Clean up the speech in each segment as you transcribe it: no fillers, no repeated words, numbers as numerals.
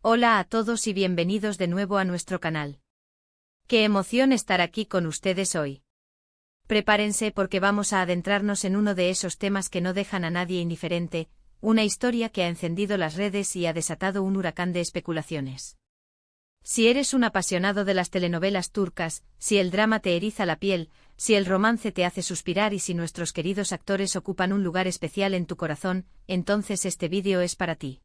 Hola a todos y bienvenidos de nuevo a nuestro canal. Qué emoción estar aquí con ustedes hoy. Prepárense porque vamos a adentrarnos en uno de esos temas que no dejan a nadie indiferente, una historia que ha encendido las redes y ha desatado un huracán de especulaciones. Si eres un apasionado de las telenovelas turcas, si el drama te eriza la piel, si el romance te hace suspirar y si nuestros queridos actores ocupan un lugar especial en tu corazón, entonces este vídeo es para ti.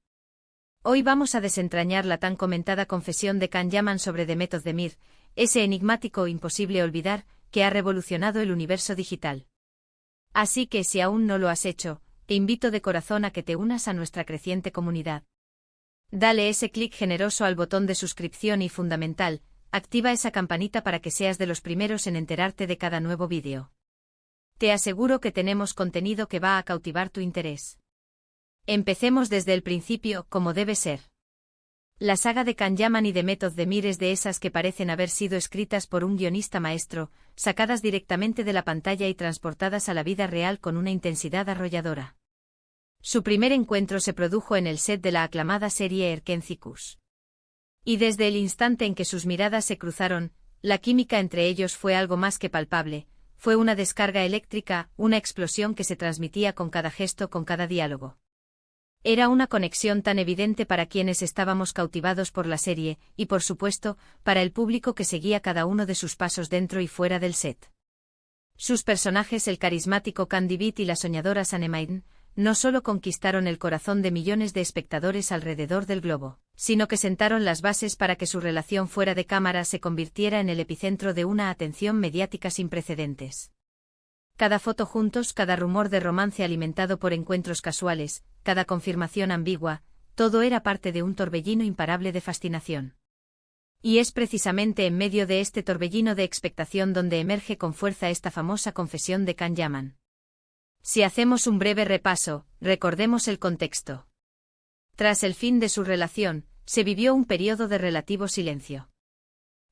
Hoy vamos a desentrañar la tan comentada confesión de Can Yaman sobre Demet Özdemir, ese enigmático imposible olvidar, que ha revolucionado el universo digital. Así que si aún no lo has hecho, te invito de corazón a que te unas a nuestra creciente comunidad. Dale ese clic generoso al botón de suscripción y fundamental, activa esa campanita para que seas de los primeros en enterarte de cada nuevo vídeo. Te aseguro que tenemos contenido que va a cautivar tu interés. Empecemos desde el principio, como debe ser. La saga de Can Yaman y Demet Özdemir es de esas que parecen haber sido escritas por un guionista maestro, sacadas directamente de la pantalla y transportadas a la vida real con una intensidad arrolladora. Su primer encuentro se produjo en el set de la aclamada serie Erken Cikus. Y desde el instante en que sus miradas se cruzaron, la química entre ellos fue algo más que palpable, fue una descarga eléctrica, una explosión que se transmitía con cada gesto, con cada diálogo. Era una conexión tan evidente para quienes estábamos cautivados por la serie, y por supuesto, para el público que seguía cada uno de sus pasos dentro y fuera del set. Sus personajes, el carismático Can Divit y la soñadora Sanem, no solo conquistaron el corazón de millones de espectadores alrededor del globo, sino que sentaron las bases para que su relación fuera de cámara se convirtiera en el epicentro de una atención mediática sin precedentes. Cada foto juntos, cada rumor de romance alimentado por encuentros casuales, cada confirmación ambigua, todo era parte de un torbellino imparable de fascinación. Y es precisamente en medio de este torbellino de expectación donde emerge con fuerza esta famosa confesión de Can Yaman. Si hacemos un breve repaso, recordemos el contexto. Tras el fin de su relación, se vivió un periodo de relativo silencio.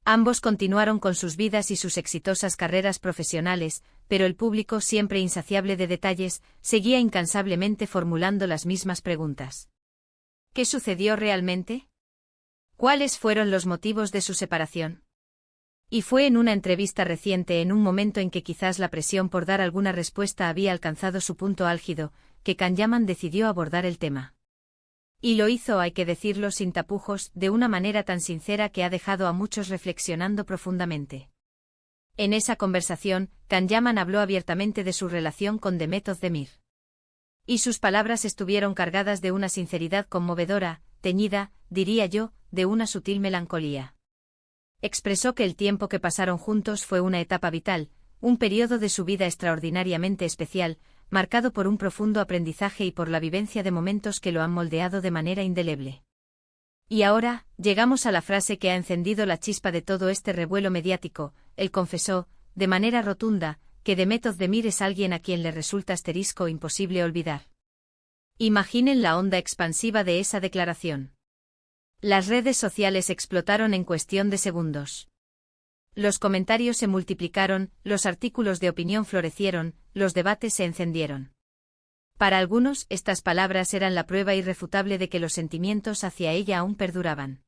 Ambos continuaron con sus vidas y sus exitosas carreras profesionales, pero el público, siempre insaciable de detalles, seguía incansablemente formulando las mismas preguntas. ¿Qué sucedió realmente? ¿Cuáles fueron los motivos de su separación? Y fue en una entrevista reciente, en un momento en que quizás la presión por dar alguna respuesta había alcanzado su punto álgido, que Can Yaman decidió abordar el tema. Y lo hizo, hay que decirlo sin tapujos, de una manera tan sincera que ha dejado a muchos reflexionando profundamente. En esa conversación, Can Yaman habló abiertamente de su relación con Demet Özdemir. Y sus palabras estuvieron cargadas de una sinceridad conmovedora, teñida, diría yo, de una sutil melancolía. Expresó que el tiempo que pasaron juntos fue una etapa vital, un periodo de su vida extraordinariamente especial, marcado por un profundo aprendizaje y por la vivencia de momentos que lo han moldeado de manera indeleble. Y ahora, llegamos a la frase que ha encendido la chispa de todo este revuelo mediático. Él confesó, de manera rotunda, que Demet Özdemir es alguien a quien le resulta imposible olvidar. Imaginen la onda expansiva de esa declaración. Las redes sociales explotaron en cuestión de segundos. Los comentarios se multiplicaron, los artículos de opinión florecieron, los debates se encendieron. Para algunos, estas palabras eran la prueba irrefutable de que los sentimientos hacia ella aún perduraban.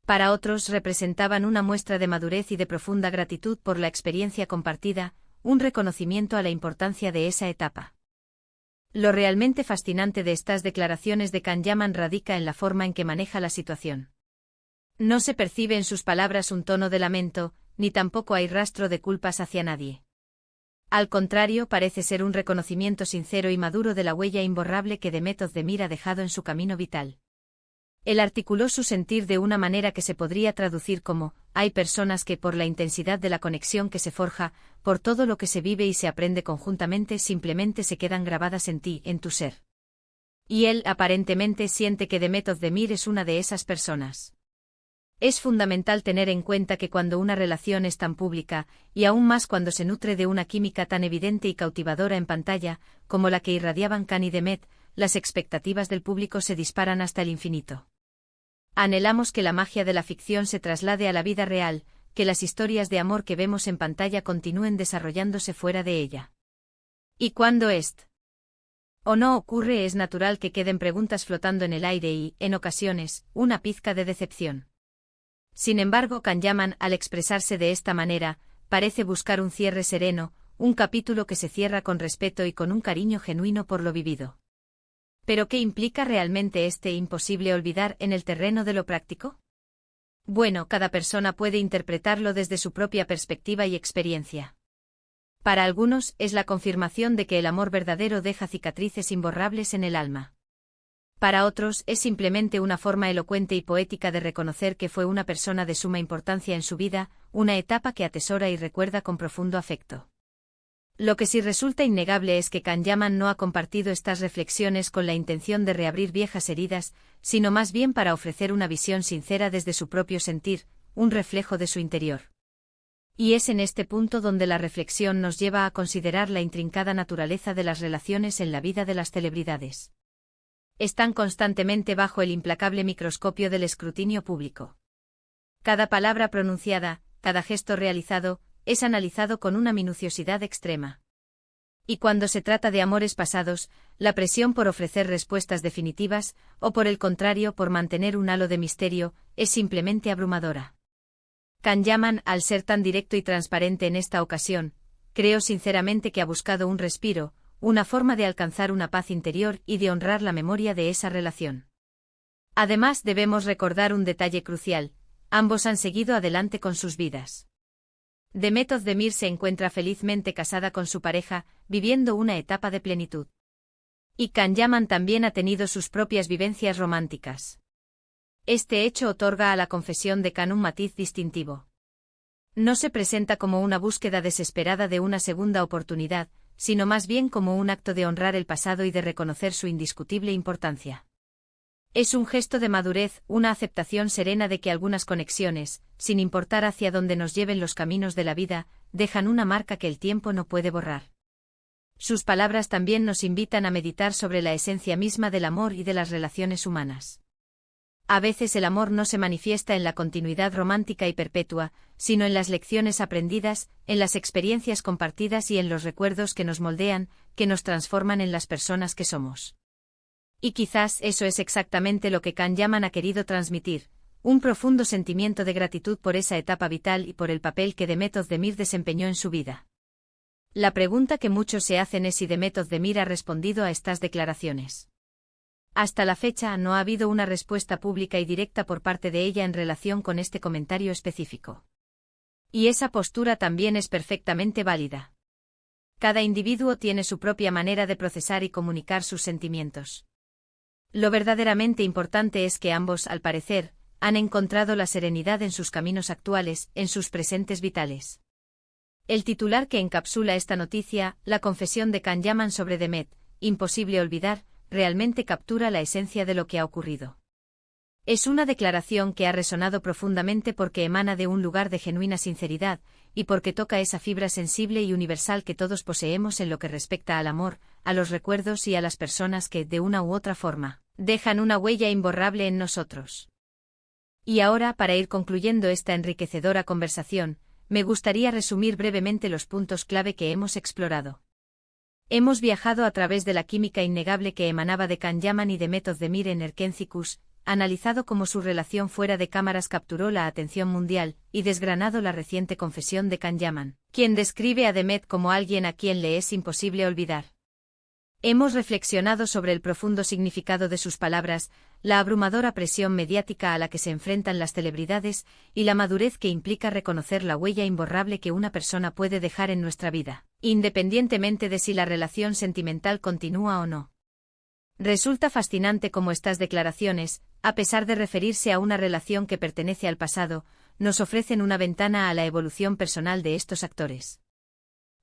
Para otros representaban una muestra de madurez y de profunda gratitud por la experiencia compartida, un reconocimiento a la importancia de esa etapa. Lo realmente fascinante de estas declaraciones de Can Yaman radica en la forma en que maneja la situación. No se percibe en sus palabras un tono de lamento, ni tampoco hay rastro de culpas hacia nadie. Al contrario, parece ser un reconocimiento sincero y maduro de la huella imborrable que Demet Özdemir ha dejado en su camino vital. Él articuló su sentir de una manera que se podría traducir como: hay personas que, por la intensidad de la conexión que se forja, por todo lo que se vive y se aprende conjuntamente, simplemente se quedan grabadas en ti, en tu ser. Y él, aparentemente, siente que Demet Özdemir es una de esas personas. Es fundamental tener en cuenta que cuando una relación es tan pública, y aún más cuando se nutre de una química tan evidente y cautivadora en pantalla, como la que irradiaban Can y Demet, las expectativas del público se disparan hasta el infinito. Anhelamos que la magia de la ficción se traslade a la vida real, que las historias de amor que vemos en pantalla continúen desarrollándose fuera de ella. ¿Y cuándo est? O no ocurre, es natural que queden preguntas flotando en el aire y, en ocasiones, una pizca de decepción. Sin embargo, Kanyaman, al expresarse de esta manera, parece buscar un cierre sereno, un capítulo que se cierra con respeto y con un cariño genuino por lo vivido. ¿Pero qué implica realmente este imposible olvidar en el terreno de lo práctico? Bueno, cada persona puede interpretarlo desde su propia perspectiva y experiencia. Para algunos, es la confirmación de que el amor verdadero deja cicatrices imborrables en el alma. Para otros, es simplemente una forma elocuente y poética de reconocer que fue una persona de suma importancia en su vida, una etapa que atesora y recuerda con profundo afecto. Lo que sí resulta innegable es que Kanyaman no ha compartido estas reflexiones con la intención de reabrir viejas heridas, sino más bien para ofrecer una visión sincera desde su propio sentir, un reflejo de su interior. Y es en este punto donde la reflexión nos lleva a considerar la intrincada naturaleza de las relaciones en la vida de las celebridades. Están constantemente bajo el implacable microscopio del escrutinio público. Cada palabra pronunciada, cada gesto realizado, es analizado con una minuciosidad extrema. Y cuando se trata de amores pasados, la presión por ofrecer respuestas definitivas, o por el contrario por mantener un halo de misterio, es simplemente abrumadora. Kanyaman, al ser tan directo y transparente en esta ocasión, creo sinceramente que ha buscado un respiro, una forma de alcanzar una paz interior y de honrar la memoria de esa relación. Además, debemos recordar un detalle crucial: ambos han seguido adelante con sus vidas. Demet Özdemir se encuentra felizmente casada con su pareja, viviendo una etapa de plenitud. Y Kanyaman también ha tenido sus propias vivencias románticas. Este hecho otorga a la confesión de Khan un matiz distintivo. No se presenta como una búsqueda desesperada de una segunda oportunidad, sino más bien como un acto de honrar el pasado y de reconocer su indiscutible importancia. Es un gesto de madurez, una aceptación serena de que algunas conexiones, sin importar hacia dónde nos lleven los caminos de la vida, dejan una marca que el tiempo no puede borrar. Sus palabras también nos invitan a meditar sobre la esencia misma del amor y de las relaciones humanas. A veces el amor no se manifiesta en la continuidad romántica y perpetua, sino en las lecciones aprendidas, en las experiencias compartidas y en los recuerdos que nos moldean, que nos transforman en las personas que somos. Y quizás eso es exactamente lo que Kanyaman ha querido transmitir, un profundo sentimiento de gratitud por esa etapa vital y por el papel que Demet Özdemir desempeñó en su vida. La pregunta que muchos se hacen es si Demet Özdemir ha respondido a estas declaraciones. Hasta la fecha no ha habido una respuesta pública y directa por parte de ella en relación con este comentario específico. Y esa postura también es perfectamente válida. Cada individuo tiene su propia manera de procesar y comunicar sus sentimientos. Lo verdaderamente importante es que ambos, al parecer, han encontrado la serenidad en sus caminos actuales, en sus presentes vitales. El titular que encapsula esta noticia, la confesión de Kanyaman sobre Demet, imposible olvidar, realmente captura la esencia de lo que ha ocurrido. Es una declaración que ha resonado profundamente porque emana de un lugar de genuina sinceridad, y porque toca esa fibra sensible y universal que todos poseemos en lo que respecta al amor, a los recuerdos y a las personas que, de una u otra forma, dejan una huella imborrable en nosotros. Y ahora, para ir concluyendo esta enriquecedora conversación, me gustaría resumir brevemente los puntos clave que hemos explorado. Hemos viajado a través de la química innegable que emanaba de Kanyaman y Demet Özdemir en Erkencikus, analizado cómo su relación fuera de cámaras capturó la atención mundial, y desgranado la reciente confesión de Kanyaman, quien describe a Demet como alguien a quien le es imposible olvidar. Hemos reflexionado sobre el profundo significado de sus palabras, la abrumadora presión mediática a la que se enfrentan las celebridades, y la madurez que implica reconocer la huella imborrable que una persona puede dejar en nuestra vida, independientemente de si la relación sentimental continúa o no. Resulta fascinante cómo estas declaraciones, a pesar de referirse a una relación que pertenece al pasado, nos ofrecen una ventana a la evolución personal de estos actores.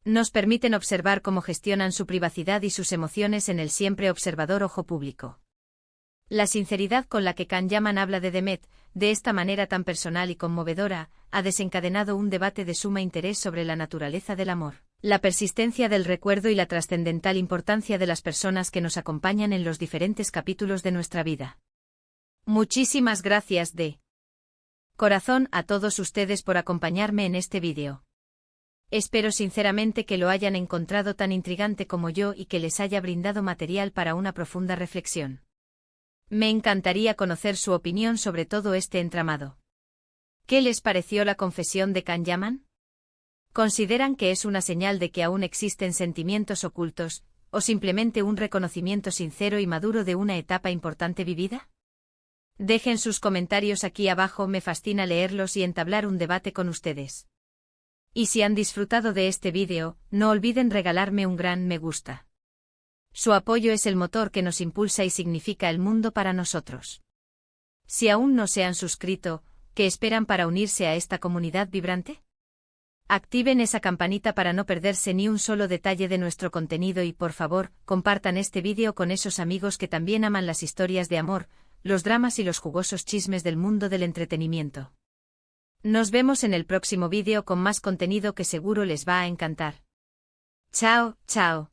Nos permiten observar cómo gestionan su privacidad y sus emociones en el siempre observador ojo público. La sinceridad con la que Kanyaman habla de Demet, de esta manera tan personal y conmovedora, ha desencadenado un debate de suma interés sobre la naturaleza del amor, la persistencia del recuerdo y la trascendental importancia de las personas que nos acompañan en los diferentes capítulos de nuestra vida. Muchísimas gracias de corazón a todos ustedes por acompañarme en este vídeo. Espero sinceramente que lo hayan encontrado tan intrigante como yo y que les haya brindado material para una profunda reflexión. Me encantaría conocer su opinión sobre todo este entramado. ¿Qué les pareció la confesión de Can Yaman? ¿Consideran que es una señal de que aún existen sentimientos ocultos, o simplemente un reconocimiento sincero y maduro de una etapa importante vivida? Dejen sus comentarios aquí abajo, me fascina leerlos y entablar un debate con ustedes. Y si han disfrutado de este vídeo, no olviden regalarme un gran me gusta. Su apoyo es el motor que nos impulsa y significa el mundo para nosotros. Si aún no se han suscrito, ¿qué esperan para unirse a esta comunidad vibrante? Activen esa campanita para no perderse ni un solo detalle de nuestro contenido y por favor, compartan este vídeo con esos amigos que también aman las historias de amor, los dramas y los jugosos chismes del mundo del entretenimiento. Nos vemos en el próximo vídeo con más contenido que seguro les va a encantar. Chao, chao.